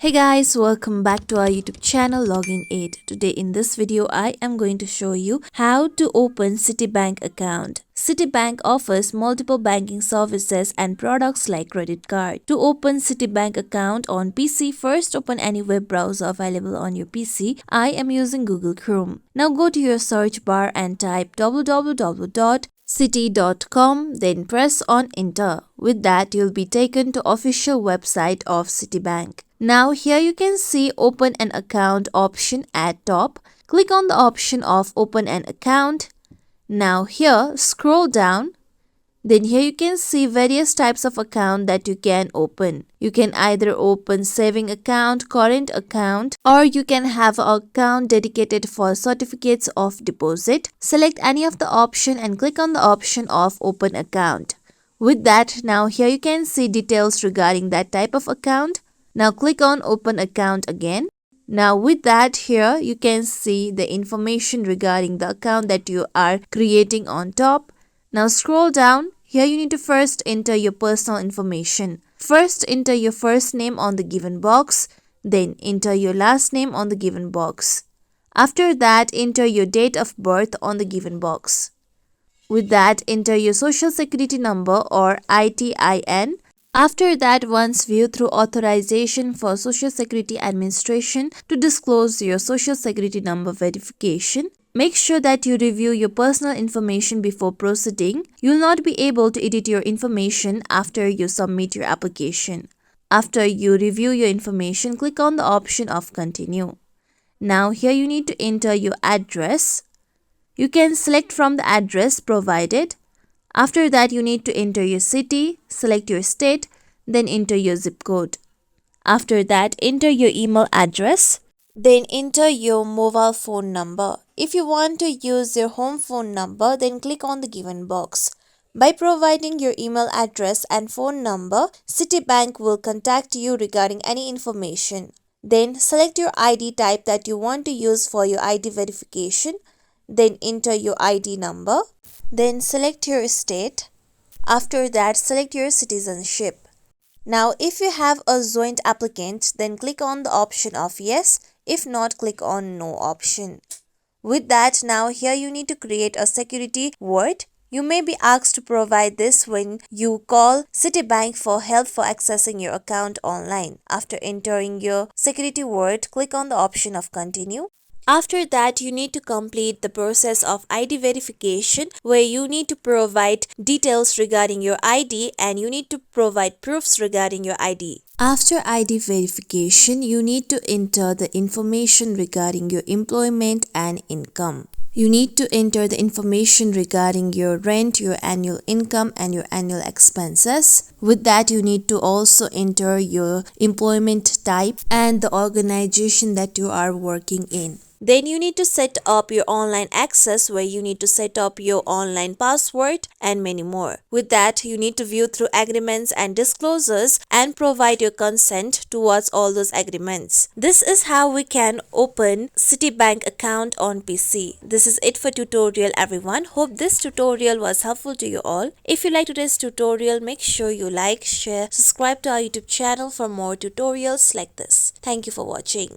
Hey guys, welcome back to our YouTube channel Login Aid. Today in this video, I am going to show you how to open Citi Bank account. Citi Bank offers multiple banking services and products like credit card. To open Citi Bank account on PC, first open any web browser available on your PC. I am using Google Chrome. Now go to your search bar and type www.citi.com, then press on enter. With that, you'll be taken to official website of Citibank. Now here you can see open an account option at top. Click on the option of open an account. Now here scroll down. Then here you can see various types of account that you can open. You can either open saving account, current account, or you can have an account dedicated for certificates of deposit. Select any of the option and click on the option of open account. With that, now here you can see details regarding that type of account. Now click on open account again. Now with that, here you can see the information regarding the account that you are creating on top. Now scroll down. Here you need to first enter your personal information. First enter your first name on the given box. Then enter your last name on the given box. After that, enter your date of birth on the given box. With that, enter your social security number or ITIN. After that, once view through authorization for Social Security Administration to disclose your Social Security number verification. Make sure that you review your personal information before proceeding. You will not be able to edit your information after you submit your application. After you review your information, click on the option of continue. Now here you need to enter your address. You can select from the address provided. After that, you need to enter your city, select your state, then enter your zip code. After that, enter your email address, then enter your mobile phone number. If you want to use your home phone number, then click on the given box. By providing your email address and phone number, Citibank will contact you regarding any information. Then select your ID type that you want to use for your ID verification. Then enter your ID number. Then select your state. After that, select your citizenship. Now, if you have a joint applicant, then click on the option of yes. If not, click on no option. With that, now here you need to create a security word. You may be asked to provide this when you call Citibank for help for accessing your account online. After entering your security word, click on the option of continue. After that, you need to complete the process of ID verification where you need to provide details regarding your ID and you need to provide proofs regarding your ID. After ID verification, you need to enter the information regarding your employment and income. You need to enter the information regarding your rent, your annual income, and your annual expenses. With that, you need to also enter your employment type and the organization that you are working in. Then you need to set up your online access where you need to set up your online password and many more. With that, you need to view through agreements and disclosures and provide your consent towards all those agreements. This is how we can open Citibank account on PC. This is it for tutorial everyone. Hope this tutorial was helpful to you all. If you like today's tutorial, make sure you like, share, subscribe to our YouTube channel for more tutorials like this. Thank you for watching.